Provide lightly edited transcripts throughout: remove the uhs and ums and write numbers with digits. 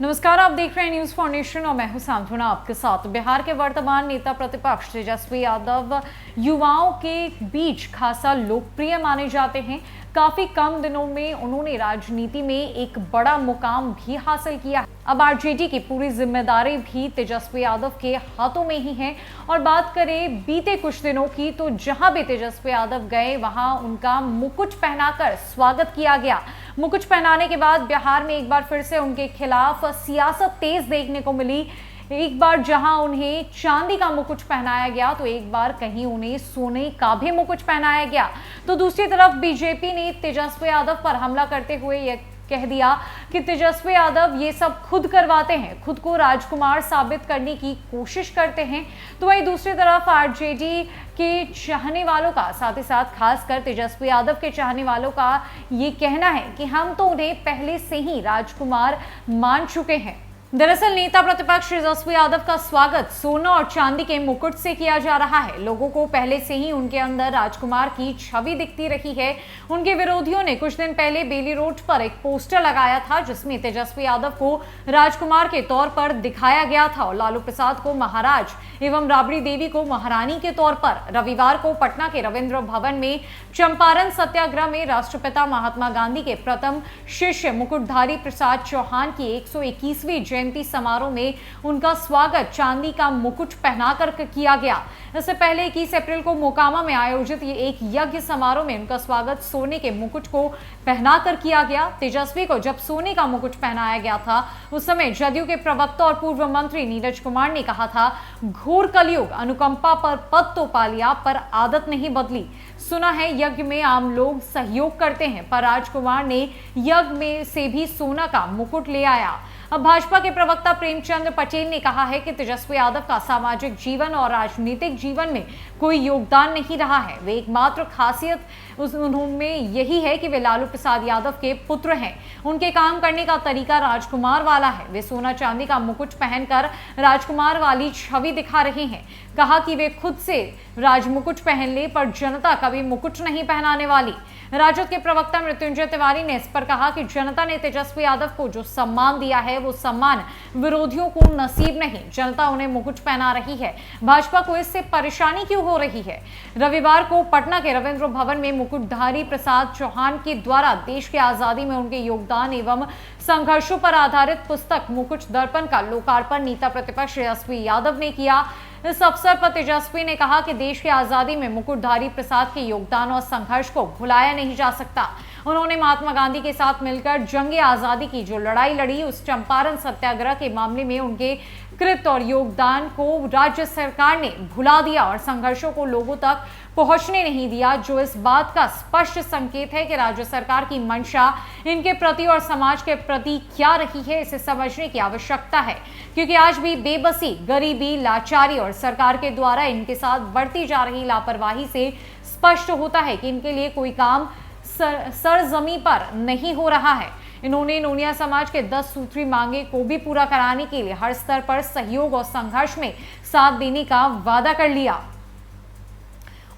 नमस्कार, आप देख रहे हैं न्यूज फाउंडेशन और मैं हूं सांत्वना आपके साथ। बिहार के वर्तमान नेता प्रतिपक्ष तेजस्वी यादव युवाओं के बीच खासा लोकप्रिय माने जाते हैं। काफी कम दिनों में उन्होंने राजनीति में एक बड़ा मुकाम भी हासिल किया। अब आरजेडी की पूरी जिम्मेदारी भी तेजस्वी यादव के हाथों में ही है। और बात करें बीते कुछ दिनों की, तो जहां भी तेजस्वी यादव गए वहां उनका मुकुट पहनाकर स्वागत किया गया। मुकुट पहनाने के बाद बिहार में एक बार फिर से उनके खिलाफ सियासत तेज देखने को मिली। एक बार जहां उन्हें चांदी का मुकुट पहनाया गया, तो एक बार कहीं उन्हें सोने का भी मुकुट पहनाया गया। तो दूसरी तरफ बीजेपी ने तेजस्वी यादव पर हमला करते हुए यह कह दिया कि तेजस्वी यादव ये सब खुद करवाते हैं, खुद को राजकुमार साबित करने की कोशिश करते हैं। तो वहीं दूसरी तरफ आरजेडी के चाहने वालों का, साथ ही साथ खासकर तेजस्वी यादव के चाहने वालों का ये कहना है कि हम तो उन्हें पहले से ही राजकुमार मान चुके हैं। दरअसल नेता प्रतिपक्ष तेजस्वी यादव का स्वागत सोना और चांदी के मुकुट से किया जा रहा है। लोगों को पहले से ही उनके अंदर राजकुमार की छवि दिखती रही है। उनके विरोधियों ने कुछ दिन पहले बेली रोड पर एक पोस्टर लगाया था जिसमें तेजस्वी यादव को राजकुमार के तौर पर दिखाया गया था और लालू प्रसाद को महाराज एवं राबड़ी देवी को महारानी के तौर पर। रविवार को पटना के रविंद्र भवन में चंपारण सत्याग्रह में राष्ट्रपिता महात्मा गांधी के प्रथम शिष्य मुकुटधारी प्रसाद चौहान की 121वीं जयंती समारोह में उनका स्वागत चांदी का मुकुट पहनाकर किया गया। इससे पहले 21 अप्रैल को मोकामा में आयोजित एक यज्ञ समारोह में उनका स्वागत सोने के मुकुट को पहनाकर किया गया। तेजस्वी को जब सोने का मुकुट पहनाया गया था, उस समय जदयू के प्रवक्ता और पूर्व मंत्री नीरज कुमार ने कहा था, घोर कलयुग, अनुकंपा पर पद तो पा लिया पर आदत नहीं बदली। सुना है यज्ञ में आम लोग सहयोग करते हैं, पर राजकुमार ने यज्ञ में से भी सोना का मुकुट ले आया। अब भाजपा के प्रवक्ता प्रेमचंद पटेल ने कहा है कि तेजस्वी यादव का सामाजिक जीवन और राजनीतिक जीवन में कोई योगदान नहीं रहा है। वे एकमात्र खासियत उनमें यही है कि वे लालू प्रसाद यादव के पुत्र हैं। उनके काम करने का तरीका राजकुमार वाला है। वे सोना चांदी का मुकुट पहनकर राजकुमार वाली छवि दिखा रहे हैं। कहा कि वे खुद से राजमुकुट पहन ले, पर जनता कभी मुकुट नहीं पहनाने वाली। राजद के प्रवक्ता मृत्युंजय तिवारी ने इस पर कहा कि जनता ने तेजस्वी यादव को जो सम्मान दिया है, वो सम्मान विरोधियों को नसीब नहीं। जनता उन्हें मुकुट पहना रही है, भाजपा को इससे परेशानी क्यों हो रही है। रविवार को पटना के रविंद्र भवन में मुकुटधारी प्रसाद चौहान के द्वारा देश की आजादी में उनके योगदान एवं संघर्षों पर आधारित पुस्तक मुकुट दर्पण का लोकार्पण नेता प्रतिपक्ष तेजस्वी यादव ने किया। इस अवसर पर तेजस्वी ने कहा कि देश की आजादी में मुकुटधारी प्रसाद के योगदान और संघर्ष को भुलाया नहीं जा सकता। उन्होंने महात्मा गांधी के साथ मिलकर जंगे आजादी की जो लड़ाई लड़ी, उस चंपारण सत्याग्रह के मामले में उनके कृत और योगदान को राज्य सरकार ने भुला दिया और संघर्षों को लोगों तक पहुंचने नहीं दिया, जो इस बात का स्पष्ट संकेत है कि राज्य सरकार की मंशा इनके प्रति और समाज के प्रति क्या रही है। इसे समझने की आवश्यकता है, क्योंकि आज भी बेबसी, गरीबी, लाचारी और सरकार के द्वारा इनके साथ बढ़ती जा रही लापरवाही से स्पष्ट होता है कि इनके लिए कोई काम सरजमी पर नहीं हो रहा है। इन्होंने नोनिया समाज के 10 सूत्री मांगे को भी पूरा कराने के लिए हर स्तर पर सहयोग और संघर्ष में साथ देने का वादा कर लिया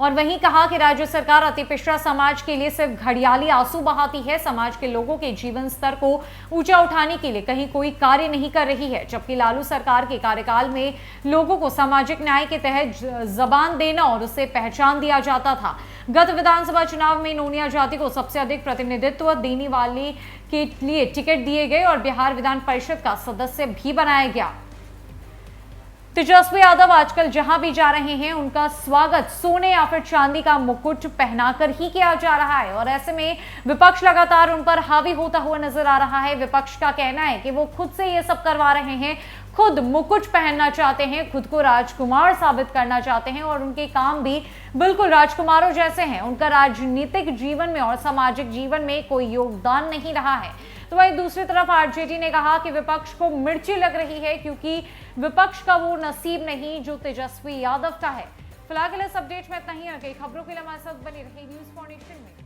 और वहीं कहा कि राज्य सरकार अति पिछड़ा समाज के लिए सिर्फ घड़ियाली आंसू बहाती है, समाज के लोगों के जीवन स्तर को ऊंचा उठाने के लिए कहीं कोई कार्य नहीं कर रही है। जबकि लालू सरकार के कार्यकाल में लोगों को सामाजिक न्याय के तहत जबान देना और उसे पहचान दिया जाता था। गत विधानसभा चुनाव में नोनिया जाति को सबसे अधिक प्रतिनिधित्व देने वाले के लिए टिकट दिए गए और बिहार विधान परिषद का सदस्य भी बनाया गया। तेजस्वी यादव आजकल जहां भी जा रहे हैं, उनका स्वागत सोने या फिर चांदी का मुकुट पहनाकर ही किया जा रहा है और ऐसे में विपक्ष लगातार उन पर हावी होता हुआ नजर आ रहा है। विपक्ष का कहना है कि वो खुद से ये सब करवा रहे हैं, खुद मुकुट पहनना चाहते हैं, खुद को राजकुमार साबित करना चाहते हैं और उनके काम भी बिल्कुल राजकुमारों जैसे हैं। उनका राजनीतिक जीवन में और सामाजिक जीवन में कोई योगदान नहीं रहा है। तो वहीं दूसरी तरफ आरजेडी ने कहा कि विपक्ष को मिर्ची लग रही है, क्योंकि विपक्ष का वो नसीब नहीं जो तेजस्वी यादव का है। फिलहाल के लिए इस अपडेट में इतना ही। आगे खबरों के लिए हमारे साथ बने रहिए न्यूज फाउंडेशन में।